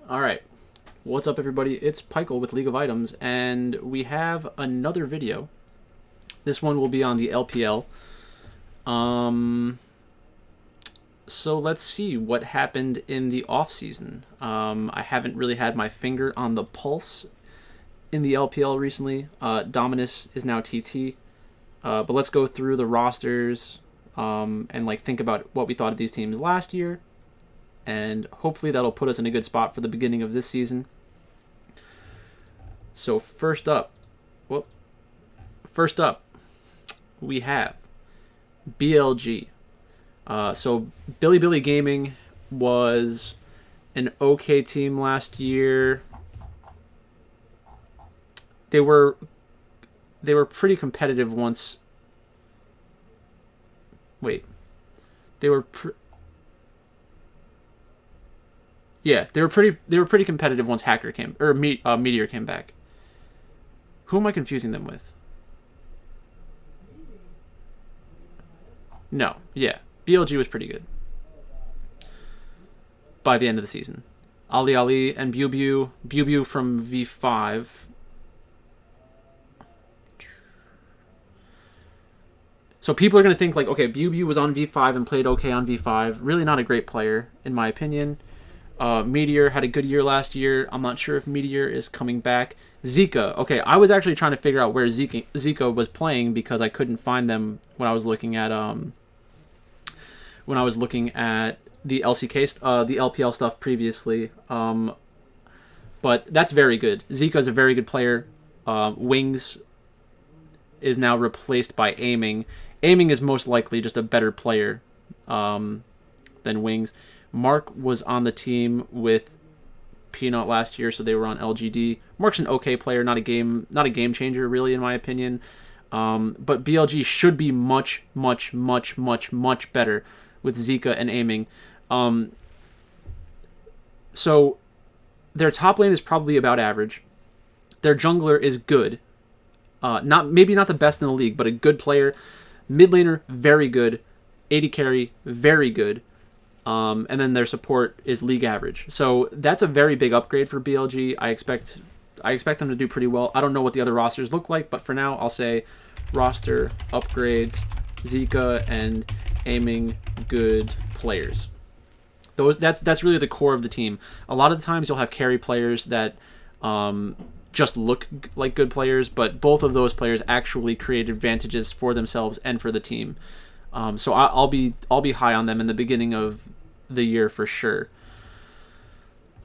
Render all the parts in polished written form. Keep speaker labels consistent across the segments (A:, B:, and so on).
A: All right. What's up, everybody? It's Pikel with League of Items, and we have another video. This one will be on the LPL. Um, so let's see what happened in the off season. I haven't really had my finger on the pulse in the LPL recently. Dominus is now TT, but let's go through the rosters and think about what we thought of these teams last year, and hopefully that'll put us in a good spot for the beginning of this season. So first up, we have BLG. So Billy Gaming was an okay team last year. They were pretty competitive once. Wait, they were. Yeah, they were pretty competitive once Hacker came or Meteor came back. Who am I confusing them with? No, yeah, BLG was pretty good by the end of the season. Ali and Bew from V5. So people are going to think okay, Bew was on V5 and played okay on V5. Really not a great player, in my opinion. Meteor had a good year last year. I'm not sure if Meteor is coming back. Zika. Okay, I was actually trying to figure out where Zika was playing because I couldn't find them when I was looking at the the LPL stuff previously. But that's very good. Zika is a very good player. Wings is now replaced by Aiming. Aiming is most likely just a better player than Wings. Mark was on the team with Peanut last year, so they were on LGD. Mark's an okay player, not a game changer really, in my opinion. But BLG should be much better with Zika and Aiming. So their top lane is probably about average. Their jungler is good. Maybe not the best in the league, but a good player. Mid laner, very good. AD carry, very good. And then their support is league average. So that's a very big upgrade for BLG. I expect them to do pretty well. I don't know what the other rosters look like, but for now, I'll say roster upgrades, Zika and Aiming, good players. That's really the core of the team. A lot of the times you'll have carry players that just look like good players, but both of those players actually create advantages for themselves and for the team. So I'll be high on them in the beginning of the year for sure.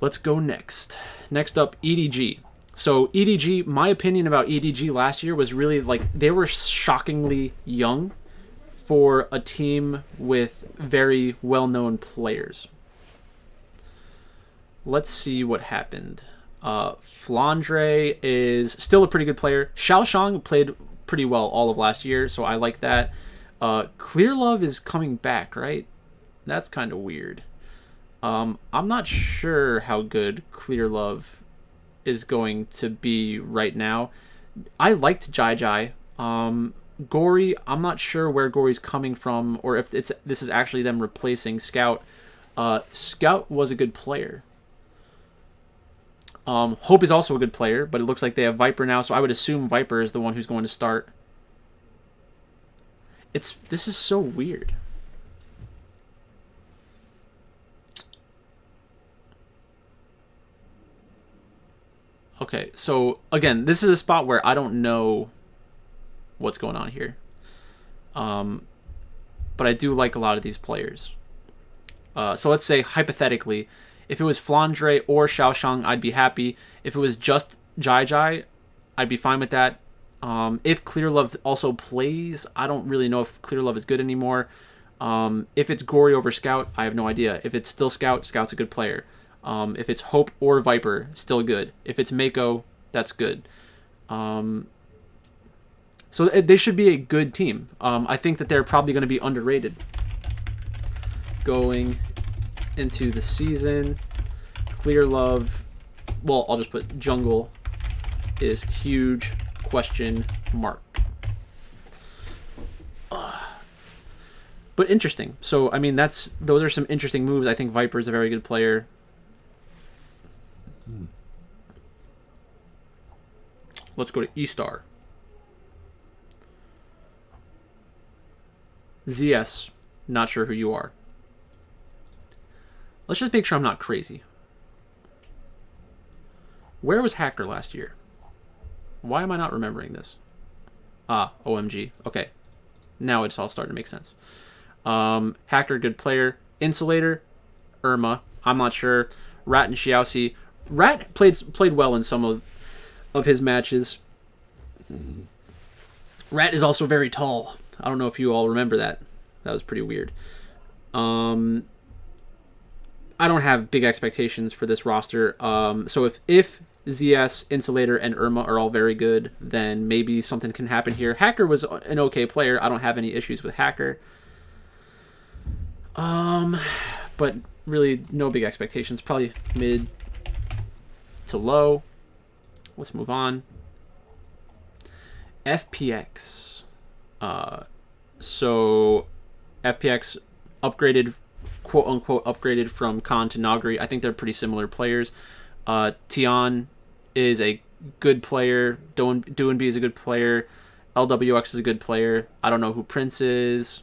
A: Let's go next. Next up, EDG. So EDG, my opinion about EDG last year was really they were shockingly young for a team with very well-known players. Let's see what happened. Flandre is still a pretty good player. Xiaoshang played pretty well all of last year, so I like that. Clear Love is coming back, right? That's kind of weird. I'm not sure how good Clear Love is going to be right now. I liked Jai. Gory, I'm not sure where Gory's coming from or if this is actually them replacing Scout. Scout was a good player. Hope is also a good player, but it looks like they have Viper now, so I would assume Viper is the one who's going to start. This is so weird. Okay, so again, this is a spot where I don't know what's going on here. But I do like a lot of these players. So let's say, hypothetically, if it was Flandre or Xiaoshang, I'd be happy. If it was just Jai, I'd be fine with that. If Clear Love also plays, I don't really know if Clear Love is good anymore. If it's Gory over Scout, I have no idea. If it's still Scout, Scout's a good player. If it's Hope or Viper, still good. If it's Mako, that's good. So they should be a good team. I think that they're probably going to be underrated going into the season. Clear Love, well, I'll just put jungle is huge question mark. But interesting. So I mean, those are some interesting moves. I think Viper is a very good player. Let's go to E-Star. ZS, not sure who you are. Let's just make sure I'm not crazy. Where was Hacker last year? Why am I not remembering this? Ah, OMG. Okay. Now it's all starting to make sense. Hacker, good player. Insulator, Irma. I'm not sure. Rat and Xiaoxi. Rat played well in some of his matches. Rat is also very tall. I don't know if you all remember that. That was pretty weird. I don't have big expectations for this roster. So if ZS, Insulator, and Irma are all very good, then maybe something can happen here. Hacker was an okay player. I don't have any issues with Hacker. But really no big expectations. Probably mid to low. Let's move on. FPX. So FPX upgraded, quote unquote, upgraded from Khan to Nagri. I think they're pretty similar players. Tian is a good player. Doinb is a good player. LWX is a good player. I don't know who Prince is.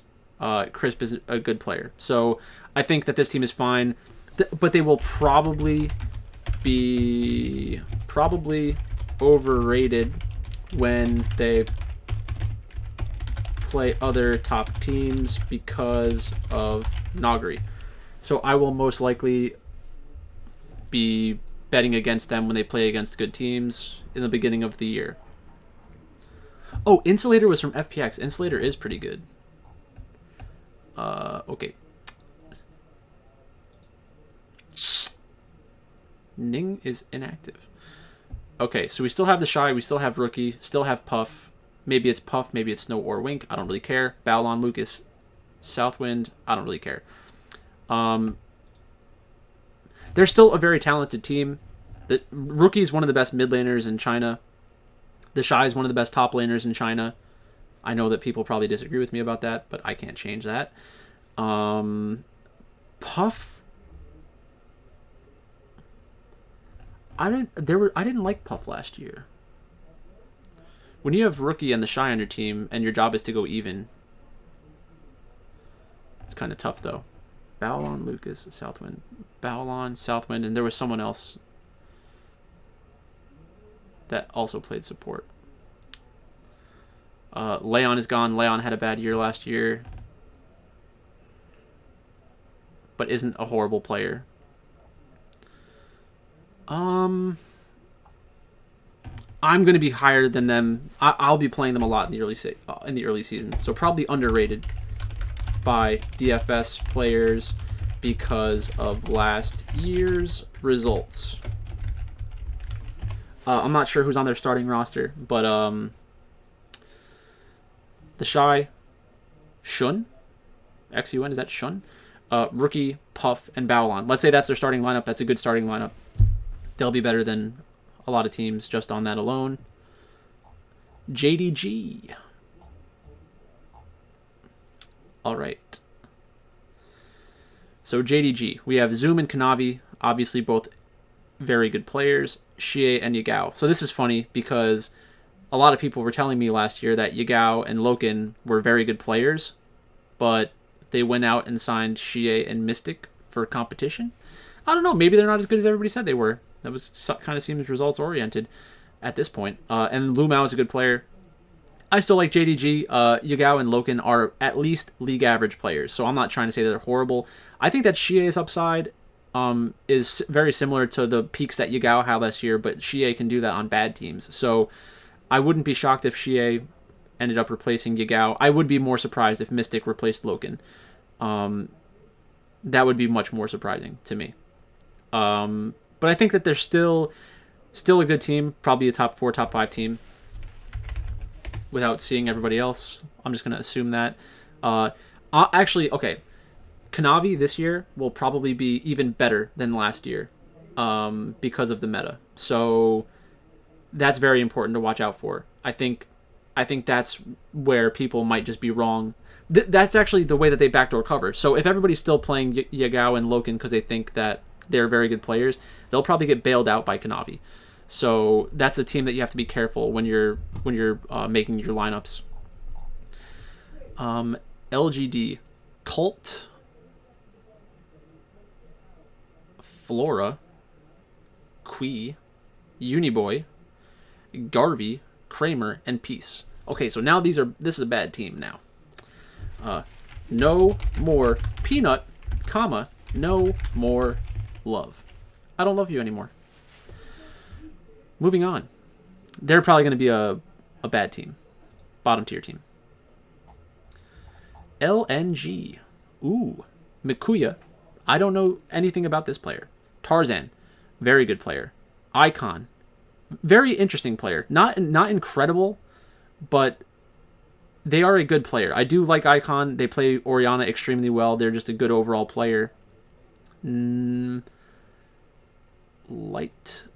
A: Crisp is a good player. So I think that this team is fine. But they will probably be overrated when they play other top teams because of Nagri. So I will most likely be betting against them when they play against good teams in the beginning of the year. Oh, Insulator was from FPX. Insulator is pretty good. Okay. Ning is inactive. Okay, so we still have the Shy, we still have Rookie, still have Puff. Maybe it's Puff, maybe it's Snow or Wink. I don't really care. Balon, Lucas, Southwind. I don't really care. They're still a very talented team. The Rookie is one of the best mid laners in China. The Shy is one of the best top laners in China. I know that people probably disagree with me about that, but I can't change that. Puff. I didn't like Puff last year. When you have Rookie and the Shy on your team and your job is to go even, it's kind of tough though. Balon, Lucas, Southwind. Balon, Southwind, and there was someone else that also played support. Leon is gone. Leon had a bad year last year, but isn't a horrible player. I'm going to be higher than them. I'll be playing them a lot in the early season, so probably underrated by DFS players because of last year's results. I'm not sure who's on their starting roster, but the Shy, Shun, XUN, is that Shun? Rookie, Puff, and Balon. Let's say that's their starting lineup. That's a good starting lineup. They'll be better than a lot of teams just on that alone. JDG. All right. So JDG. We have Zoom and Kanavi, obviously both very good players. Xie and Yagao. So this is funny because a lot of people were telling me last year that Yagao and Loken were very good players, but they went out and signed Xie and Mystic for competition. I don't know. Maybe they're not as good as everybody said they were. That was kind of seems results oriented at this point. And Lu Mao is a good player. I still like JDG. Yagao and Loken are at least league average players, so I'm not trying to say that they're horrible. I think that Xie's upside is very similar to the peaks that Yagao had last year, but Xie can do that on bad teams. So I wouldn't be shocked if Xie ended up replacing Yagao. I would be more surprised if Mystic replaced Loken. That would be much more surprising to me. But I think that they're still a good team, probably a top 4, top 5 team. Without seeing everybody else, I'm just going to assume that. Actually, okay, Kanavi this year will probably be even better than last year because of the meta. So that's very important to watch out for. I think that's where people might just be wrong. That's actually the way that they backdoor cover. So if everybody's still playing Yagao and Loken because they think that they're very good players, they'll probably get bailed out by Kanavi. So that's a team that you have to be careful when you're making your lineups. LGD, Cult, Flora, Quee, Uniboy, Garvey, Kramer, and Peace. Okay, so now this is a bad team now. No more Peanut, comma, no more Love. I don't love you anymore. Moving on. They're probably going to be a bad team. Bottom tier team. LNG. Ooh. Mikuya. I don't know anything about this player. Tarzan. Very good player. Icon. Very interesting player. Not incredible, but they are a good player. I do like Icon. They play Orianna extremely well. They're just a good overall player. Light.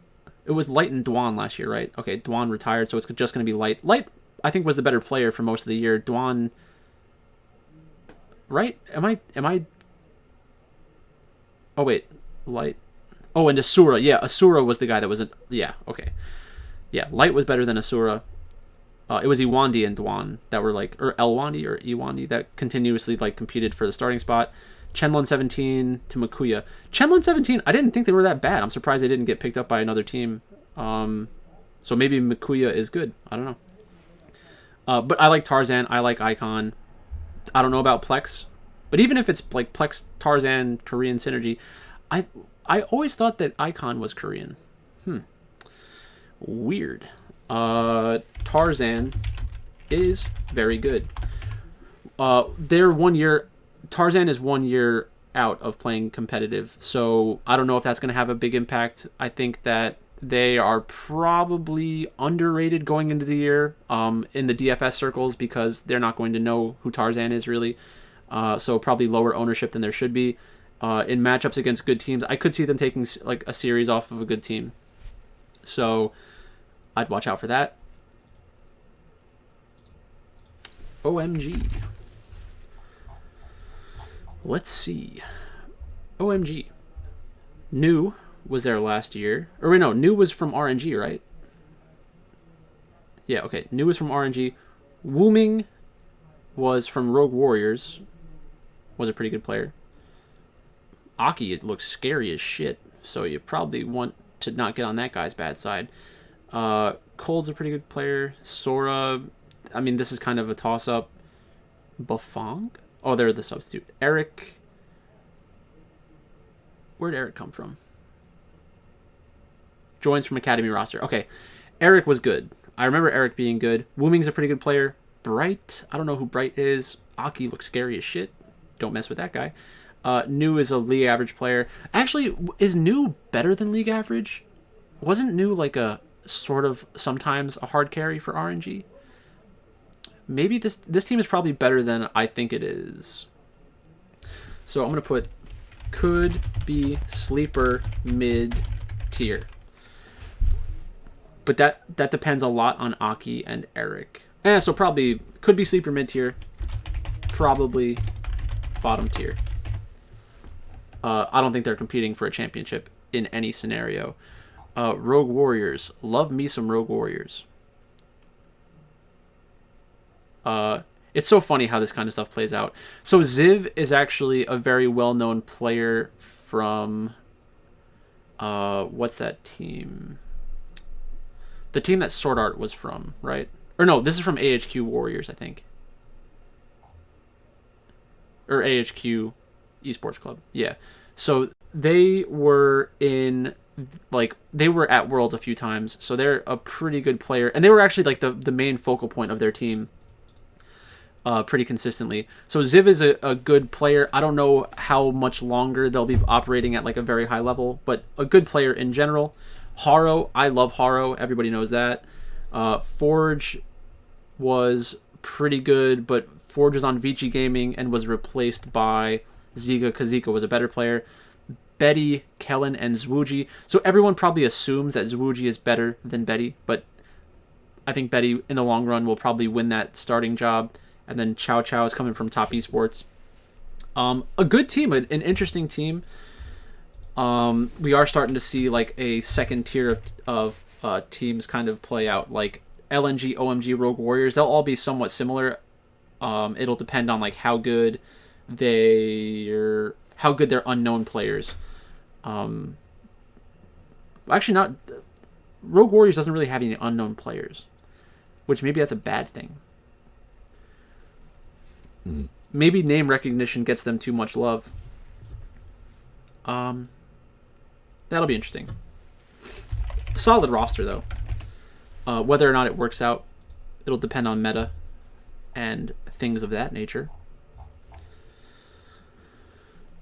A: It was Light and Dwan last year, right? Okay, Dwan retired, so it's just going to be Light. Light, I think, was the better player for most of the year. Dwan, right? Am I? Oh wait, Light. Oh, and Asura. Yeah, Asura was the guy that was. Yeah, okay. Yeah, Light was better than Asura. It was Iwandi and Dwan that were like, or Elwandi or Iwandi that continuously like competed for the starting spot. Chenlong 17 to Mikuya. Chenlong 17, I didn't think they were that bad. I'm surprised they didn't get picked up by another team. So maybe Mikuya is good. I don't know. But I like Tarzan. I like Icon. I don't know about Plex. But even if it's like Plex, Tarzan, Korean synergy, I always thought that Icon was Korean. Weird. Tarzan is very good. They're 1 year... Tarzan is 1 year out of playing competitive, so I don't know if that's going to have a big impact. I think that they are probably underrated going into the year in the DFS circles because they're not going to know who Tarzan is really. So probably lower ownership than there should be. In matchups against good teams, I could see them taking like a series off of a good team. So I'd watch out for that. OMG. Let's see. OMG. New was there last year. Or wait, no, New was from RNG, right? Yeah, okay. New was from RNG. Wooming was from Rogue Warriors. Was a pretty good player. Aki, it looks scary as shit. So you probably want to not get on that guy's bad side. Cold's a pretty good player. Sora, I mean, this is kind of a toss-up. Bafong? Oh, they're the substitute. Eric. Where'd Eric come from? Joins from Academy roster. Okay. Eric was good. I remember Eric being good. Wooming's a pretty good player. Bright. I don't know who Bright is. Aki looks scary as shit. Don't mess with that guy. New is a league average player. Actually, is New better than league average? Wasn't New like a sort of sometimes a hard carry for RNG? Maybe this team is probably better than I think it is. So I'm going to put could be sleeper mid tier. But that depends a lot on Aki and Eric. So probably could be sleeper mid tier. Probably bottom tier. I don't think they're competing for a championship in any scenario. Rogue Warriors. Love me some Rogue Warriors. It's so funny how this kind of stuff plays out. So Ziv is actually a very well-known player from what's that team? The team that Sword Art was from, right? Or no, this is from AHQ Warriors, I think. Or AHQ Esports Club. Yeah. So they were in they were at Worlds a few times, so they're a pretty good player. And they were actually like the main focal point of their team. Pretty consistently. So Ziv is a good player. I don't know how much longer they'll be operating at like a very high level, but a good player in general. Haro, I love Haro. Everybody knows that. Forge was pretty good, but Forge was on Vici Gaming and was replaced by Zika. Kazika was a better player. Betty, Kellen, and Zwuji. So everyone probably assumes that Zwuji is better than Betty, but I think Betty in the long run will probably win that starting job. And then Chow Chow is coming from Top Esports. A good team, an interesting team. We are starting to see like a second tier of teams kind of play out, like LNG, OMG, Rogue Warriors. They'll all be somewhat similar. It'll depend on like how good their unknown players. Actually, not Rogue Warriors doesn't really have any unknown players, which maybe that's a bad thing. Maybe name recognition gets them too much love. That'll be interesting. Solid roster though. Whether or not it works out, it'll depend on meta and things of that nature.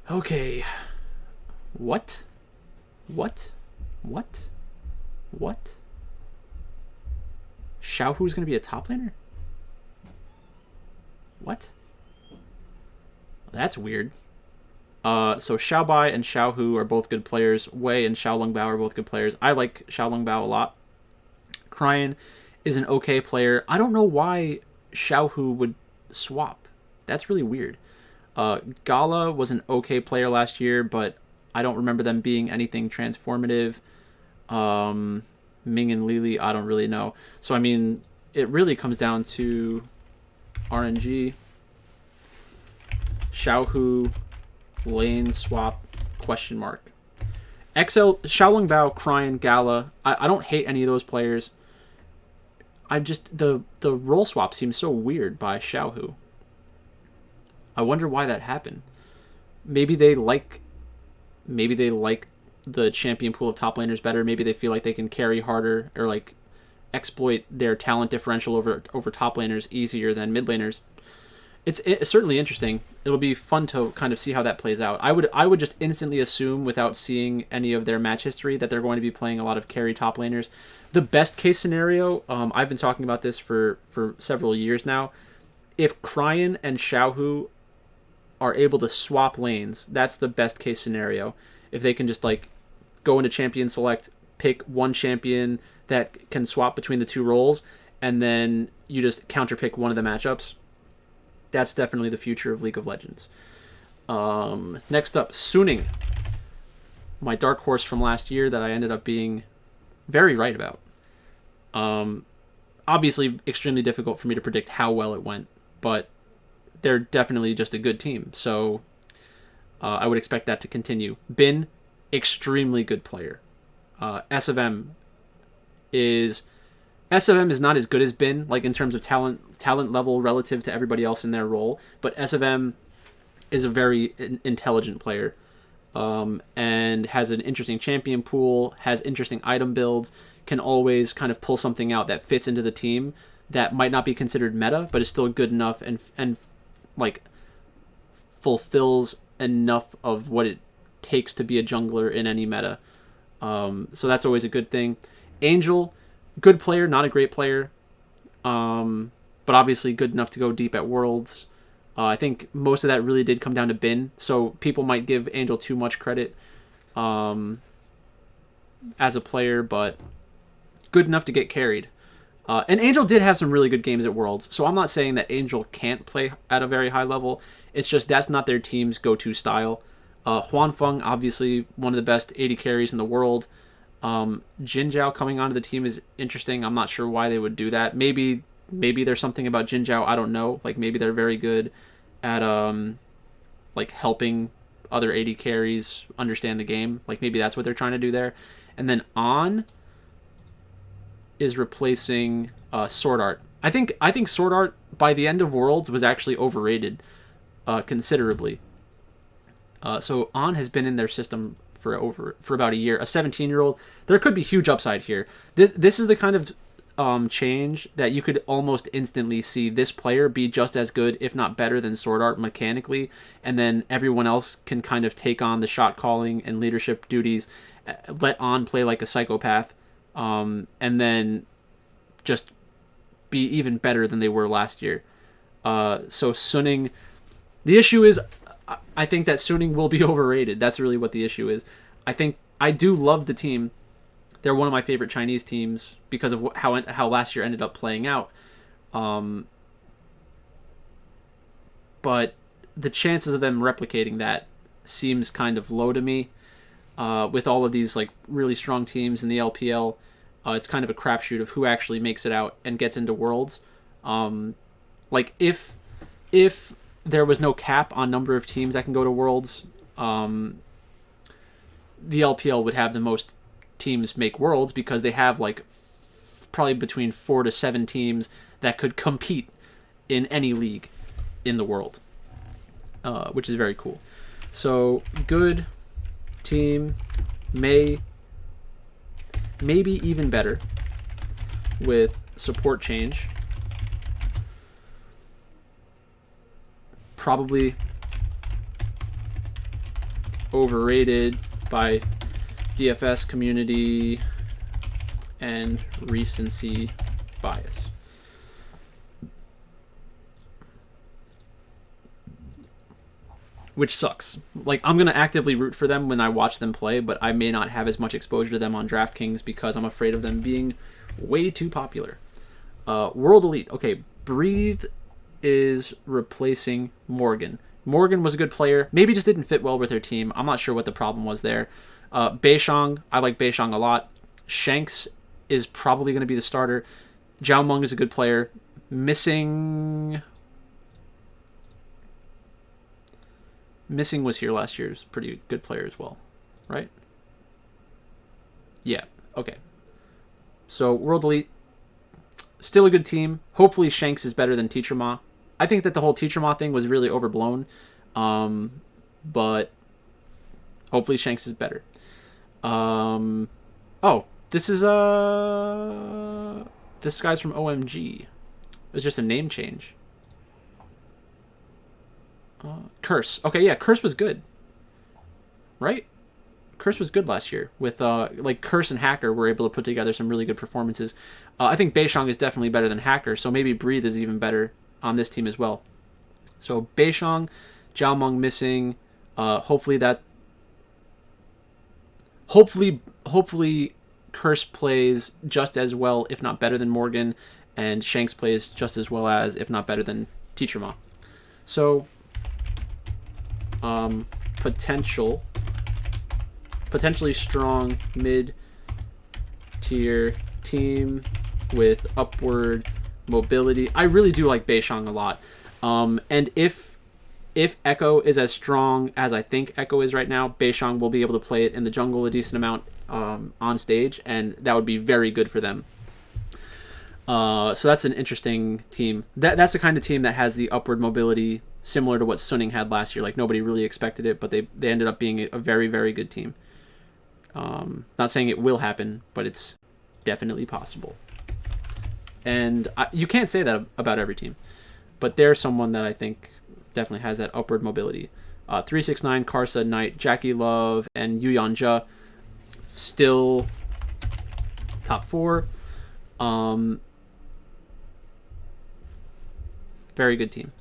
A: Okay. What? Xiaohu's gonna be a top laner? What? That's weird. So Xiaobai and Xiaohu are both good players. Wei and Xiaolongbao are both good players. I like Xiaolongbao a lot. Cryan is an okay player. I don't know why Xiaohu would swap. That's really weird. Gala was an okay player last year, but I don't remember them being anything transformative. Ming and Lily, I don't really know. So, I mean, it really comes down to RNG, Xiaohu, lane swap, question mark. XL, Xiaolongbao, Cryan, Gala. I don't hate any of those players. I just, the role swap seems so weird by Xiaohu. I wonder why that happened. Maybe they like the champion pool of top laners better. Maybe they feel like they can carry harder or like exploit their talent differential over top laners easier than mid laners. It's certainly interesting. It'll be fun to kind of see how that plays out. I would just instantly assume without seeing any of their match history that they're going to be playing a lot of carry top laners. The best case scenario, I've been talking about this for several years now. If Cryan and Xiaohu are able to swap lanes, that's the best case scenario. If they can just like go into champion select, pick one champion that can swap between the two roles, and then you just counter pick one of the matchups. That's definitely the future of League of Legends. Next up, Suning. My dark horse from last year that I ended up being very right about. Obviously, extremely difficult for me to predict how well it went, but they're definitely just a good team. So I would expect that to continue. Bin, extremely good player. SFM is not as good as Bin, like in terms of talent level relative to everybody else in their role, but SFM is a very intelligent player, and has an interesting champion pool, has interesting item builds, can always kind of pull something out that fits into the team that might not be considered meta, but is still good enough and like fulfills enough of what it takes to be a jungler in any meta. So that's always a good thing. Angel, good player, not a great player, but obviously good enough to go deep at Worlds. I think most of that really did come down to Bin, so people might give Angel too much credit as a player, but good enough to get carried. And Angel did have some really good games at Worlds, so I'm not saying that Angel can't play at a very high level. It's just that's not their team's go-to style. Huanfeng, obviously one of the best AD carries in the world. Jin Zhao coming onto the team is interesting. I'm not sure why they would do that. Maybe there's something about Jin Zhao I don't know. Like maybe they're very good at like helping other AD carries understand the game. Like maybe that's what they're trying to do there. And then On is replacing Sword Art. I think Sword Art by the end of Worlds was actually overrated considerably. So On has been in their system for about a year. A 17-year-old. There could be huge upside here. This is the kind of change that you could almost instantly see this player be just as good, if not better, than Sword Art mechanically, and then everyone else can kind of take on the shot calling and leadership duties, let On play like a psychopath, and then just be even better than they were last year. So Suning, the issue is, I think that Suning will be overrated. That's really what the issue is. I do love the team. They're one of my favorite Chinese teams because of how last year ended up playing out. But the chances of them replicating that seems kind of low to me. with all of these like really strong teams in the LPL. It's kind of a crapshoot of who actually makes it out and gets into Worlds. Like if there was no cap on number of teams that can go to Worlds, the LPL would have the most teams make Worlds because they have like probably between 4 to 7 teams that could compete in any league in the world, which is very cool. So good team, maybe even better with support change. Probably overrated by DFS community and recency bias. Which sucks. Like, I'm going to actively root for them when I watch them play, but I may not have as much exposure to them on DraftKings because I'm afraid of them being way too popular. World Elite. Okay, Breathe is replacing Morgan. Morgan was a good player. Maybe just didn't fit well with her team. I'm not sure what the problem was there. Beishang, I like Beishang a lot. Shanks is probably going to be the starter. Zhao Meng is a good player. Missing was here last year. He's a pretty good player as well, right? Yeah, okay. So, World Elite, still a good team. Hopefully Shanks is better than Teacher Ma. I think that the whole Teacher Ma thing was really overblown, but hopefully Shanks is better. Oh, this is this guy's from OMG. It was just a name change. Curse. Okay, yeah, Curse was good. Right? Curse was good last year. With like Curse and Hacker were able to put together some really good performances. I think Beishang is definitely better than Hacker, so maybe Breathe is even better on this team as well. So Beishang, Zhao Meng missing. Hopefully Curse plays just as well, if not better than Morgan, and Shanks plays just as well as, if not better than Teacher Ma. So potentially strong mid-tier team with upward mobility. I really do like Beishang a lot. And if Echo is as strong as I think Echo is right now, Beishang will be able to play it in the jungle a decent amount on stage, and that would be very good for them. So that's an interesting team. That's the kind of team that has the upward mobility similar to what Suning had last year. Like, nobody really expected it, but they ended up being a very, very good team. Not saying it will happen, but it's definitely possible. And you can't say that about every team, but there's someone that I think definitely has that upward mobility. 369, Karsa, Knight, Jackie Love, and Yu Yanja still top 4. Very good team.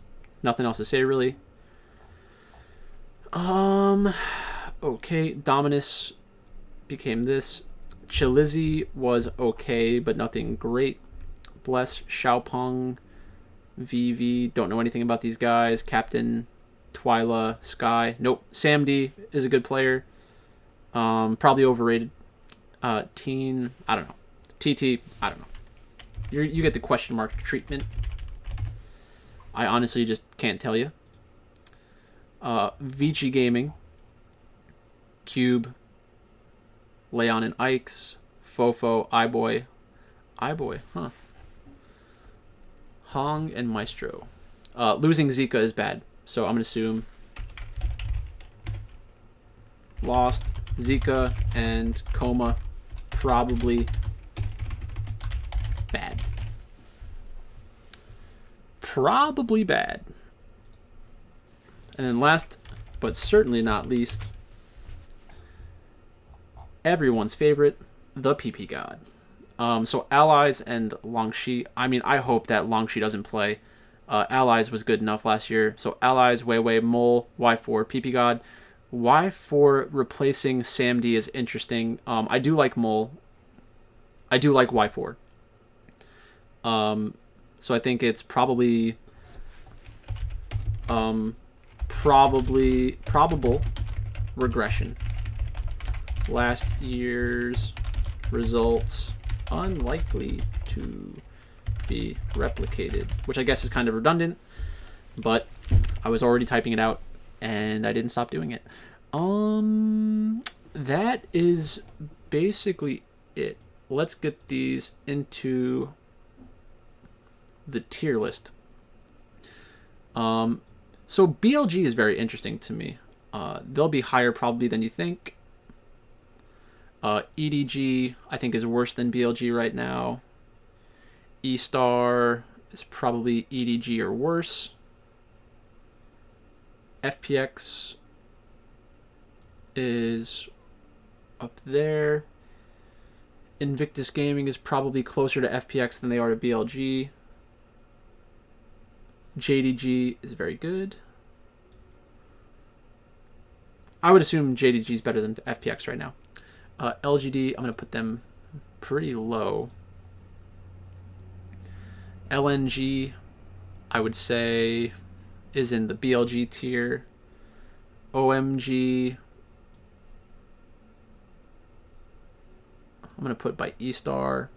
A: Nothing else to say, really. Okay, Dominus became this. Chilizi was okay, but nothing great. Bless, Xiaopeng, VV, don't know anything about these guys. Captain, Twyla, Sky. Nope. Samdi is a good player. Probably overrated. Teen, I don't know. TT, I don't know. You get the question mark treatment. I honestly just can't tell you. Vici Gaming, Cube, Leon and Ikes, Fofo, iBoy, huh? Hong and Maestro. Losing Zika is bad, so I'm gonna assume lost. Zika and Coma, probably bad. Probably bad. And then last, but certainly not least, everyone's favorite, the PP God. So Allies and Longxi. I mean, I hope that Longxi doesn't play. Allies was good enough last year. So Allies, Weiwei, Mole, Y4, PP God. Y4 replacing Samdi is interesting. I do like Mole. I do like Y4. So I think it's probable regression. last year's results unlikely to be replicated, which I guess is kind of redundant, but I was already typing it out and I didn't stop doing it. That is basically it. Let's get these into the tier list. So BLG is very interesting to me. They'll be higher probably than you think. EDG, I think, is worse than BLG right now. E-Star is probably EDG or worse. FPX is up there. Invictus Gaming is probably closer to FPX than they are to BLG. JDG is very good. I would assume JDG is better than FPX right now. LGD, I'm going to put them pretty low. LNG, I would say, is in the BLG tier. OMG, I'm going to put by E-Star.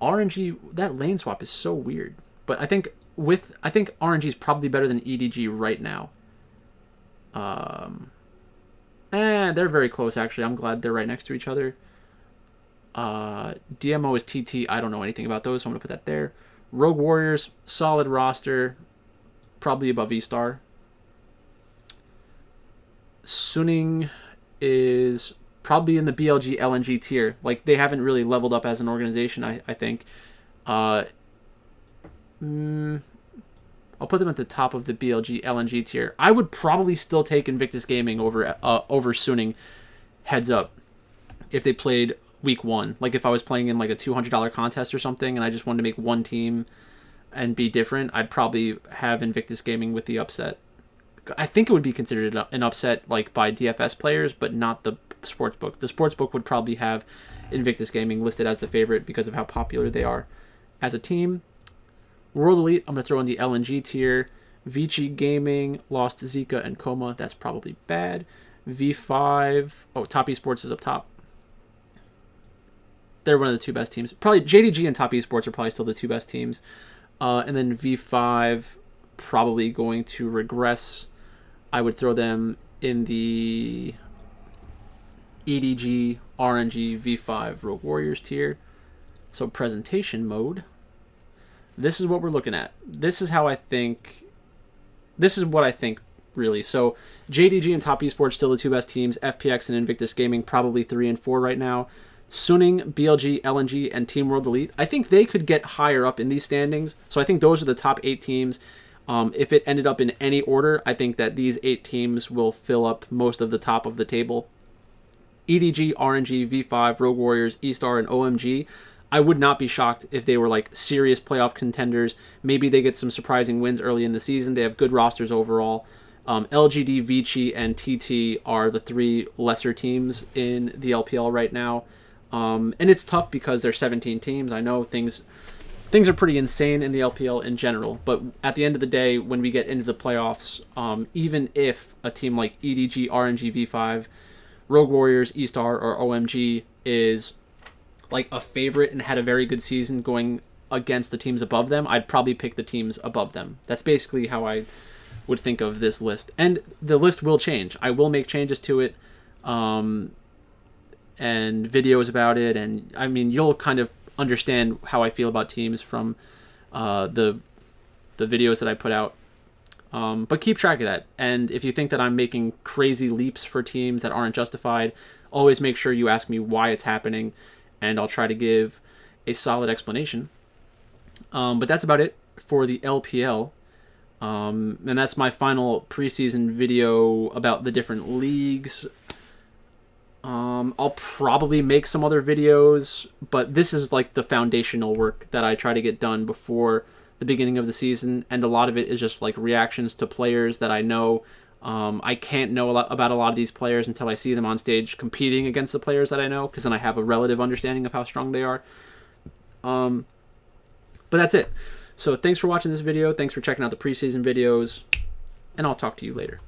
A: RNG, that lane swap is so weird. But I think RNG is probably better than EDG right now. They're very close, actually. I'm glad they're right next to each other. DMO is TT. I don't know anything about those, so I'm going to put that there. Rogue Warriors, solid roster. Probably above E-Star. Suning is probably in the BLG LNG tier. Like, they haven't really leveled up as an organization, I think. I'll put them at the top of the BLG LNG tier. I would probably still take Invictus Gaming over Suning, heads up, if they played week 1. Like, if I was playing in like a $200 contest or something and I just wanted to make one team and be different, I'd probably have Invictus Gaming with the upset. I think it would be considered an upset like by DFS players, but not the sportsbook. The sportsbook would probably have Invictus Gaming listed as the favorite because of how popular they are as a team. World Elite, I'm going to throw in the LNG tier. Vici Gaming, lost Zika and Coma. That's probably bad. V5. Oh, Top Esports is up top. They're one of the two best teams. Probably JDG and Top Esports are probably still the two best teams. And then V5 probably going to regress. I would throw them in the EDG, RNG, V5, Rogue Warriors tier. So presentation mode. This is what we're looking at. This is what I think, really. So JDG and Top Esports still the two best teams. FPX and Invictus Gaming probably 3 and 4 right now. Suning, BLG, LNG, and Team World Elite, I think they could get higher up in these standings. So I think those are the top 8 teams. If it ended up in any order, I think that these 8 teams will fill up most of the top of the table. EDG, RNG, V5, Rogue Warriors, E-Star, and OMG. I would not be shocked if they were like serious playoff contenders. Maybe they get some surprising wins early in the season. They have good rosters overall. LGD, Vici, and TT are the 3 lesser teams in the LPL right now. And it's tough because there's 17 teams. I know things are pretty insane in the LPL in general, but at the end of the day, when we get into the playoffs, even if a team like EDG, RNG, V5, Rogue Warriors, E-Star, or OMG is like a favorite and had a very good season going against the teams above them, I'd probably pick the teams above them. That's basically how I would think of this list. And the list will change. I will make changes to it. And videos about it, and I mean, you'll kind of understand how I feel about teams from the videos that I put out. But keep track of that. And if you think that I'm making crazy leaps for teams that aren't justified, always make sure you ask me why it's happening, and I'll try to give a solid explanation. But that's about it for the LPL. And that's my final preseason video about the different leagues. I'll probably make some other videos, but this is like the foundational work that I try to get done before the beginning of the season, and a lot of it is just like reactions to players that I know. I can't know about a lot of these players until I see them on stage competing against the players that I know, because then I have a relative understanding of how strong they are. But that's it. So thanks for watching this video. Thanks for checking out the preseason videos, and I'll talk to you later.